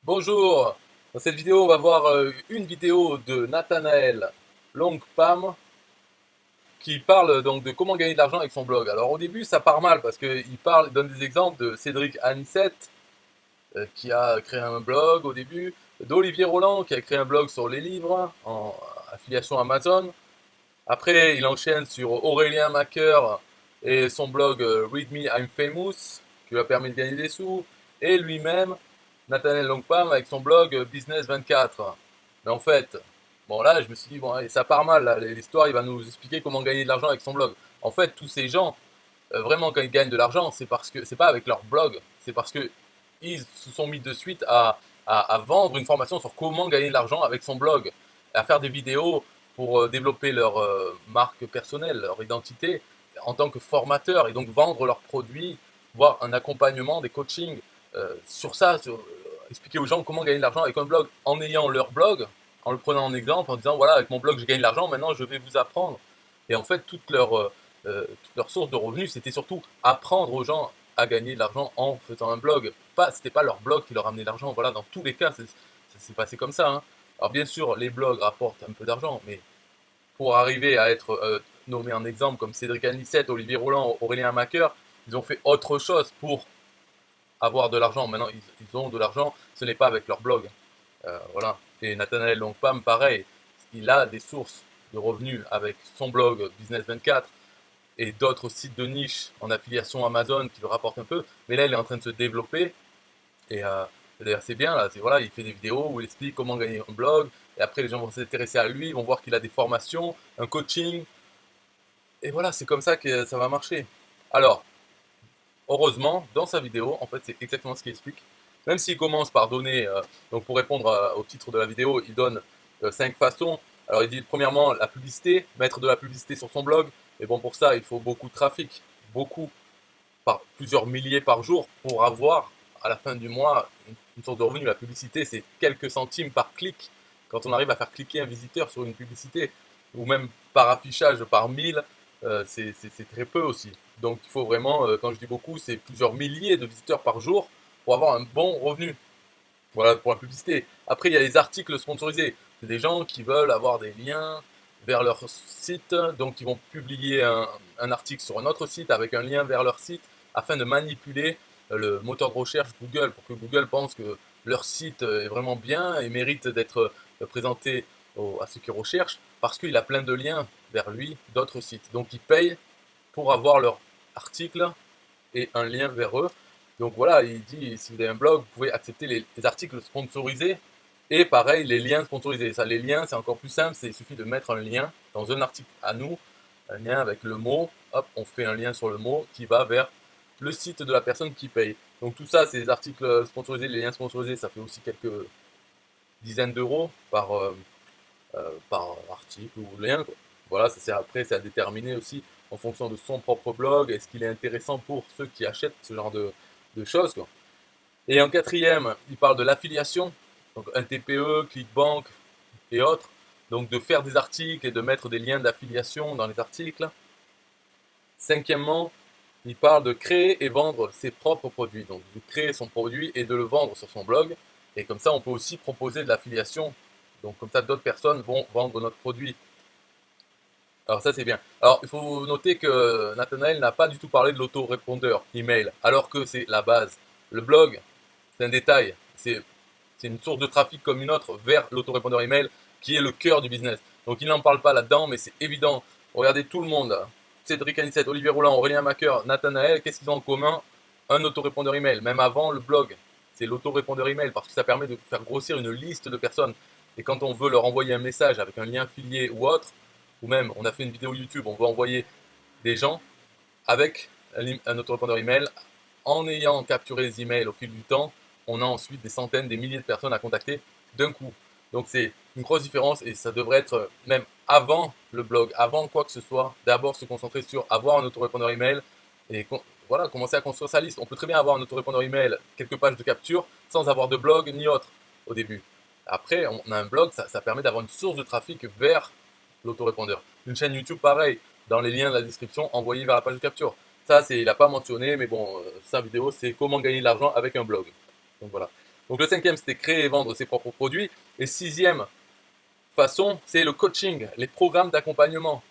Bonjour, dans cette vidéo on va voir une vidéo de Nathanaël Longpam qui parle donc de comment gagner de l'argent avec son blog. Alors au début ça part mal parce il donne des exemples de Cédric Anissette qui a créé un blog au début, d'Olivier Roland qui a créé un blog sur les livres en affiliation Amazon. Après il enchaîne sur Aurélien Macker et son blog Read Me I'm Famous qui lui a permis de gagner des sous et lui-même Nathaniel Longpam avec son blog Business 24. Mais en fait, bon là, je me suis dit, bon, allez, ça part mal, là, l'histoire, il va nous expliquer comment gagner de l'argent avec son blog. En fait, tous ces gens, vraiment, quand ils gagnent de l'argent, c'est parce que, c'est pas avec leur blog, c'est parce que ils se sont mis de suite à vendre une formation sur comment gagner de l'argent avec son blog, à faire des vidéos pour développer leur marque personnelle, leur identité en tant que formateur et donc vendre leurs produits, voire un accompagnement, des coachings sur ça, expliquer aux gens comment gagner de l'argent avec un blog en ayant leur blog, en le prenant en exemple, en disant voilà, avec mon blog, je gagne de l'argent, maintenant je vais vous apprendre. Et en fait, toute leur source de revenus, c'était surtout apprendre aux gens à gagner de l'argent en faisant un blog. C'était pas leur blog qui leur amenait de l'argent. Voilà, dans tous les cas, ça s'est passé comme ça, hein. Alors bien sûr, les blogs rapportent un peu d'argent, mais pour arriver à être nommé en exemple comme Cédric Anissette, Olivier Roland, Aurélien Macker, ils ont fait autre chose pour avoir de l'argent. Maintenant, ils ont de l'argent, ce n'est pas avec leur blog. Voilà. Et Nathanaël Longpam, pareil, il a des sources de revenus avec son blog Business 24 et d'autres sites de niche en affiliation Amazon qui le rapportent un peu. Mais là, il est en train de se développer et d'ailleurs, c'est bien. Là, voilà, il fait des vidéos où il explique comment gagner un blog. Et après, les gens vont s'intéresser à lui, vont voir qu'il a des formations, un coaching. Et voilà, c'est comme ça que ça va marcher. Alors, heureusement, dans sa vidéo, en fait, c'est exactement ce qu'il explique. Même s'il commence par donner, donc pour répondre au titre de la vidéo, il donne 5 façons. Alors il dit premièrement la publicité, mettre de la publicité sur son blog. Mais bon, pour ça, il faut beaucoup de trafic, beaucoup, par plusieurs milliers par jour pour avoir à la fin du mois une source de revenu. La publicité, c'est quelques centimes par clic. Quand on arrive à faire cliquer un visiteur sur une publicité, ou même par affichage par 1000, c'est très peu aussi. Donc il faut vraiment, quand je dis beaucoup, c'est plusieurs milliers de visiteurs par jour pour avoir un bon revenu. Voilà pour la publicité. Après, il y a les articles sponsorisés. C'est des gens qui veulent avoir des liens vers leur site, donc ils vont publier un article sur un autre site avec un lien vers leur site afin de manipuler le moteur de recherche Google pour que Google pense que leur site est vraiment bien et mérite d'être présenté à ceux qui recherchent parce qu'il a plein de liens vers lui d'autres sites. Donc ils payent pour avoir leur article et un lien vers eux. Donc voilà, il dit, si vous avez un blog, vous pouvez accepter les articles sponsorisés et pareil, les liens sponsorisés. Ça, les liens, c'est encore plus simple, il suffit de mettre un lien dans un article à nous, un lien avec le mot, hop, on fait un lien sur le mot qui va vers le site de la personne qui paye. Donc tout ça, c'est les articles sponsorisés, les liens sponsorisés, ça fait aussi quelques dizaines d'euros par article ou lien, quoi. Voilà, ça sert après, c'est à déterminer aussi en fonction de son propre blog, est-ce qu'il est intéressant pour ceux qui achètent ce genre de choses, quoi. Et en quatrième, il parle de l'affiliation, donc un TPE, Clickbank et autres, donc de faire des articles et de mettre des liens d'affiliation dans les articles. Cinquièmement, il parle de créer et vendre ses propres produits, donc de créer son produit et de le vendre sur son blog. Et comme ça, on peut aussi proposer de l'affiliation. Donc comme ça, d'autres personnes vont vendre notre produit. Alors ça c'est bien. Alors il faut noter que Nathanaël n'a pas du tout parlé de l'autorépondeur email, alors que c'est la base. Le blog, c'est un détail. C'est une source de trafic comme une autre vers l'autorépondeur email qui est le cœur du business. Donc il n'en parle pas là-dedans, mais c'est évident. Regardez tout le monde. Cédric Anissette, Olivier Roland, Aurélien Macker, Nathanaël, qu'est-ce qu'ils ont en commun? Un autorépondeur email. Même avant le blog, c'est l'autorépondeur email parce que ça permet de faire grossir une liste de personnes. Et quand on veut leur envoyer un message avec un lien affilié ou autre, ou même on a fait une vidéo YouTube, on veut envoyer des gens avec un autorépondeur email, en ayant capturé les emails au fil du temps, on a ensuite des centaines, des milliers de personnes à contacter d'un coup. Donc c'est une grosse différence et ça devrait être même avant le blog, avant quoi que ce soit, d'abord se concentrer sur avoir un autorépondeur email et voilà, commencer à construire sa liste. On peut très bien avoir un autorépondeur email, quelques pages de capture, sans avoir de blog ni autre au début. Après, on a un blog, ça permet d'avoir une source de trafic vers l'autorépondeur. Une chaîne YouTube, pareil, dans les liens de la description, envoyés vers la page de capture. Ça, il n'a pas mentionné, mais bon, sa vidéo, c'est comment gagner de l'argent avec un blog. Donc voilà. Donc le cinquième, c'était créer et vendre ses propres produits. Et sixième façon, c'est le coaching, les programmes d'accompagnement.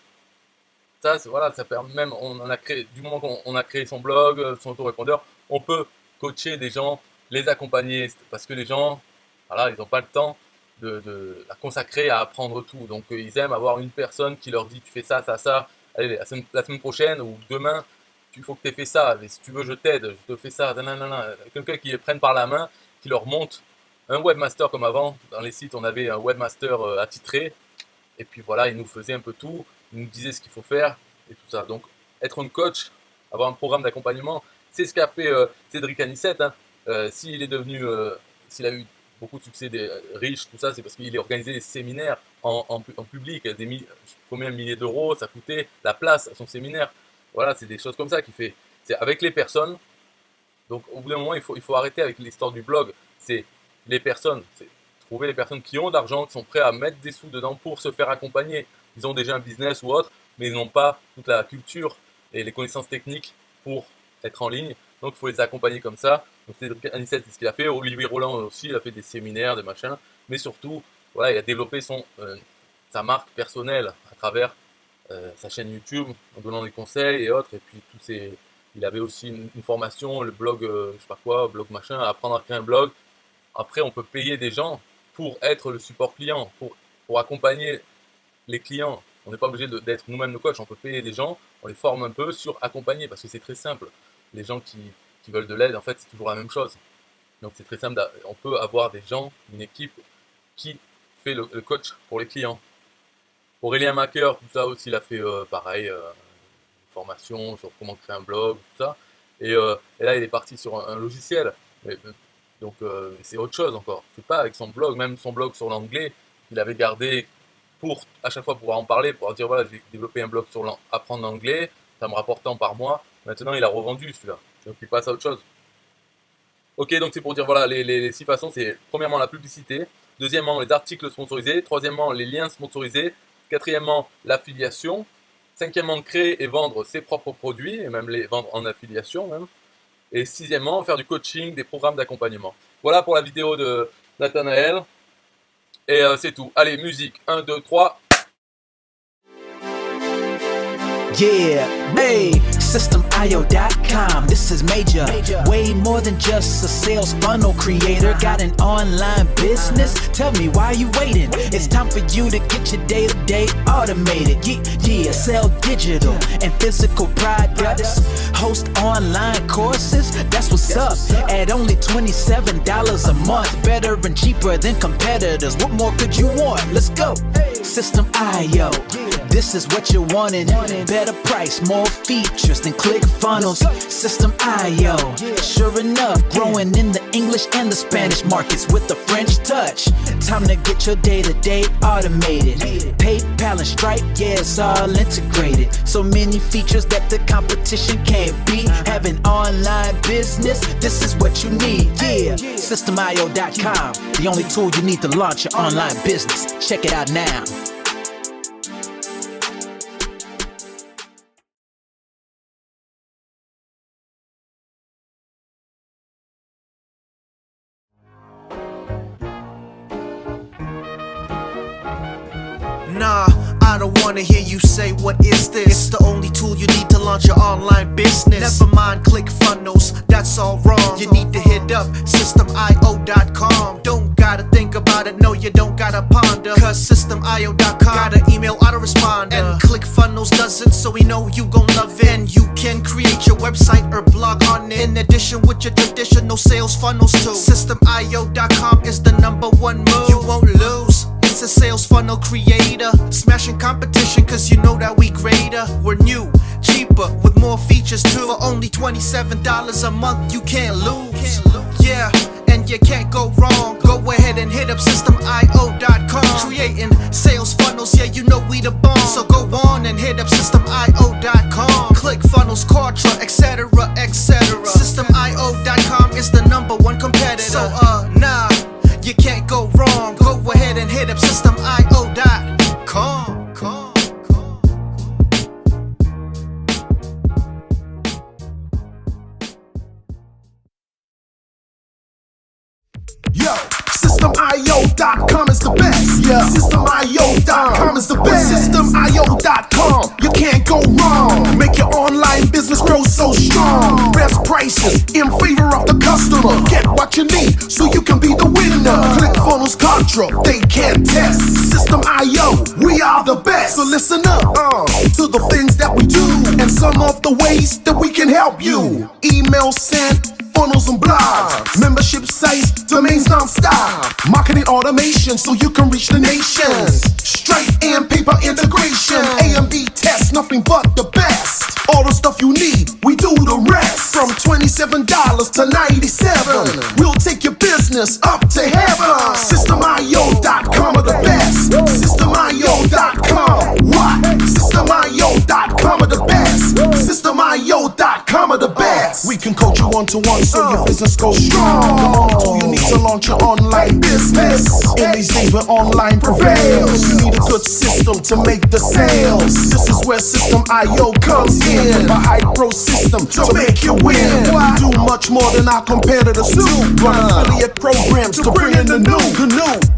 Ça, voilà, ça permet même, on en a créé, du moment qu'on a créé son blog, son autorépondeur, on peut coacher des gens, les accompagner, parce que les gens, voilà, ils n'ont pas le temps de la consacrer à apprendre tout. Donc ils aiment avoir une personne qui leur dit tu fais ça, ça, ça, allez, la semaine prochaine ou demain, il faut que tu aies fait ça, mais si tu veux je t'aide, je te fais ça, nanana. Quelqu'un qui les prenne par la main, qui leur monte un webmaster comme avant. Dans les sites, on avait un webmaster attitré, et puis voilà, il nous faisait un peu tout, il nous disait ce qu'il faut faire, et tout ça. Donc être un coach, avoir un programme d'accompagnement, c'est ce qu'a fait Cédric Anissette. Hein. S'il est devenu, s'il a eu beaucoup de succès, riche, tout ça, c'est parce qu'il a organisé des séminaires en public, combien de milliers d'euros ça coûtait la place à son séminaire. Voilà, c'est des choses comme ça qu'il fait. C'est avec les personnes. Donc au bout d'un moment, il faut arrêter avec l'histoire du blog. C'est les personnes, c'est trouver les personnes qui ont de l'argent, qui sont prêts à mettre des sous dedans pour se faire accompagner. Ils ont déjà un business ou autre, mais ils n'ont pas toute la culture et les connaissances techniques pour être en ligne. Donc il faut les accompagner comme ça. Donc Cédric Anissette, c'est ce qu'il a fait. Olivier Roland aussi, il a fait des séminaires, des machins. Mais surtout, voilà, il a développé sa marque personnelle à travers sa chaîne YouTube, en donnant des conseils et autres. Et puis il avait aussi une formation, le blog, je sais pas quoi, blog machin, apprendre à créer un blog. Après, on peut payer des gens pour être le support client, pour accompagner les clients. On n'est pas obligé d'être nous-mêmes le coach, on peut payer des gens, on les forme un peu sur accompagner, parce que c'est très simple. Les gens qui veulent de l'aide, en fait, c'est toujours la même chose. Donc c'est très simple, on peut avoir des gens, une équipe qui fait le coach pour les clients. Aurélien Macker, tout ça aussi, il a fait pareil, une formation sur comment créer un blog, tout ça. Et là, il est parti sur un logiciel. Donc c'est autre chose encore. C'est pas avec son blog, même son blog sur l'anglais, qu'il avait gardé pour à chaque fois pouvoir en parler, pour dire voilà, j'ai développé un blog sur apprendre l'anglais, ça me rapporte tant par mois. Maintenant, il a revendu celui-là. Donc il passe à autre chose. Ok, donc c'est pour dire voilà, les 6 façons, c'est premièrement la publicité, deuxièmement les articles sponsorisés, troisièmement les liens sponsorisés, quatrièmement l'affiliation, cinquièmement créer et vendre ses propres produits, et même les vendre en affiliation même. Et sixièmement, faire du coaching, des programmes d'accompagnement. Voilà pour la vidéo de Nathanaël. Et c'est tout. Allez, musique. 1, 2, 3. Yeah, hey, SystemIO.com, this is major. Way more than just a sales funnel creator. Got an online business? Tell me why you waiting. It's time for you to get your day-to-day automated. Yeah, sell digital and physical products. Host online courses, that's what's up. At only $27 a month. Better and cheaper than competitors. What more could you want? Let's go. System.io, this is what you're wanting. Better price, more features than ClickFunnels. System.io, sure enough, growing in the English and the Spanish markets with the French touch. Time to get your day-to-day automated. PayPal and Stripe, yeah, it's all integrated. So many features that the competition can't beat. Have an online business, this is what you need. Yeah, SystemIO.com, the only tool you need to launch your online business. Check it out now. Nah, I don't wanna hear you say what is this. It's the only tool you need to launch your online business. Never mind ClickFunnels, that's all wrong. You need to hit up SystemIO.com. Don't gotta think about it, no you don't gotta ponder. Cause SystemIO.com got an email autoresponder. And ClickFunnels doesn't, so we know you gon' love it. And you can create your website or blog on it. In addition with your traditional sales funnels too. SystemIO.com is the #1 move. You won't lose. It's a sales funnel creator, smashing competition cause you know that we greater. We're new, cheaper, with more features too. For only $27 a month, you can't lose. Yeah, and you can't go wrong. Go ahead and hit up SystemIO.com. Creating sales funnels, yeah, you know we the bomb. So go on and hit up SystemIO.com. ClickFunnels, Kartra, etc, etc. SystemIO.com is the #1 competitor. So nah, you can't go wrong. Go ahead and hit up SystemIO.com. System.io.com is the best. System.io.com, you can't go wrong. Make your online business grow so strong. Best prices in favor of the customer. Get what you need so you can be the winner. ClickFunnels, Contra, they can't test. System.io, we are the best. So listen up to the things that we do and some of the ways that we can help you. Email sent, funnels and blogs, membership sites, domains non-stop, marketing automation so you can reach the nations. Stripe and paper integration, A and B tests, nothing but the best. All the stuff you need, we do the rest. From $27 to $97, we'll take your business up to heaven. System.io.com are the best. System.io.com, what? System.io.com are the best. System.io.com are the best. We can coach you one-to-one so your business goes strong. The only tool you need to launch your online business. In these days where online prevails, you need a good system to make the sales. This is where System.io comes in. A high-pro system to make you win. We do much more than our competitors do. Run affiliate programs to bring in the new.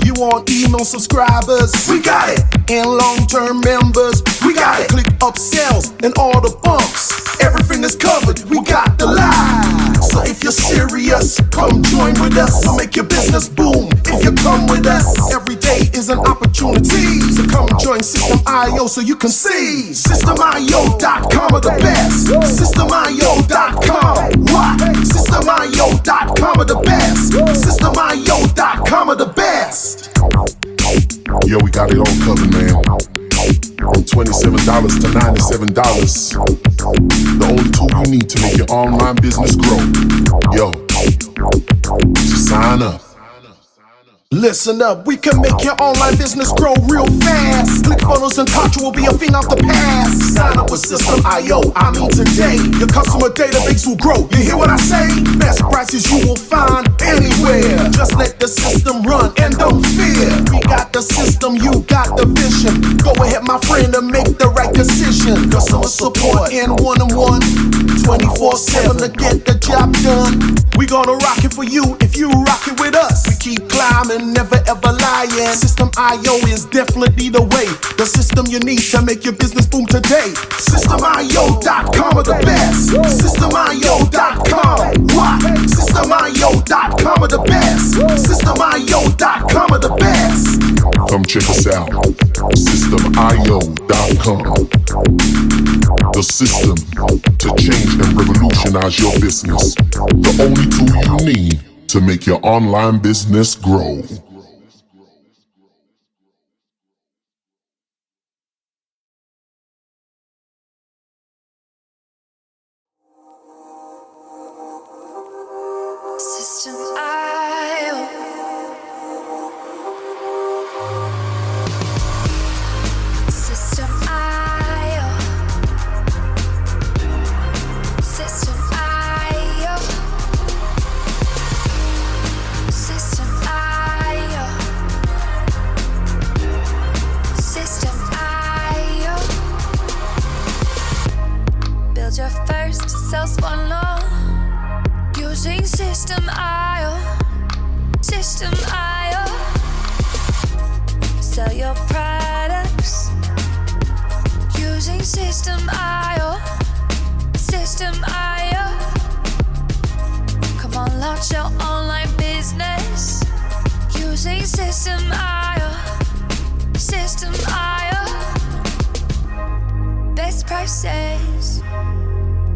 You want email subscribers? We got it. And long-term members? We got it. Click upsells and all the bumps. Everything is covered. We got the lie. So if you're serious, come join with us. We'll make your business boom. If you come with us, every day is an opportunity. So come join System.io so you can see. System.io.com are the best. System.io.com, what? System.io.com are the best. System.io.com are the best. Yo, we got it all covered, man. From $27 to $97. The only tool you need to make your online business grow. Yo, just sign up. Listen up, we can make your online business grow real fast. ClickFunnels and Contra will be a thing of the past. Sign up with System.io, I mean today. Your customer database will grow, you hear what I say? Best prices you will find anywhere. Just let the system run and don't fear. We got the system, you got the vision. Go ahead my friend and make the right decision. Customer support and one-on-one, 24/7 to get the job done. We gonna rock it for you if you rock it with us. We keep climbing, never ever lying. System.io is definitely the way. The system you need to make your business boom today. System.io.com are the best. System.io.com, what? System.io.com are the best. System.io.com are the best. Come check us out. System.io.com. The system to change and revolutionize your business. The only tool you need to make your online business grow. System.io. System.io. System.io. System.io. System.io. Build your first sales funnel using System.io. System.io. Sell your products using System.io. System.io. Come on, launch your online business using System.io. System.io. Best prices,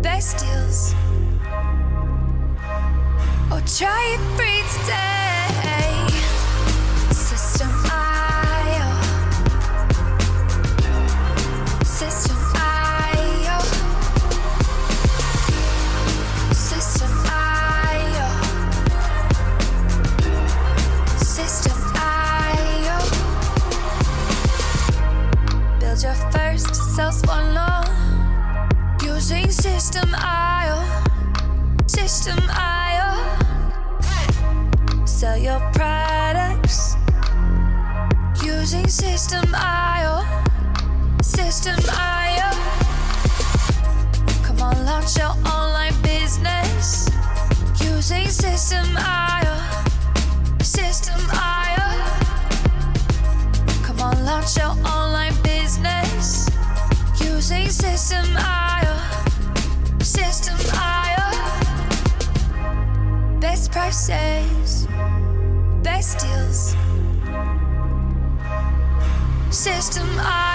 best deals. Or try it free today. System.io. System.io. System.io. System.io. Build your first sales funnel using System.io. System.io. Sell prices, best deals. System I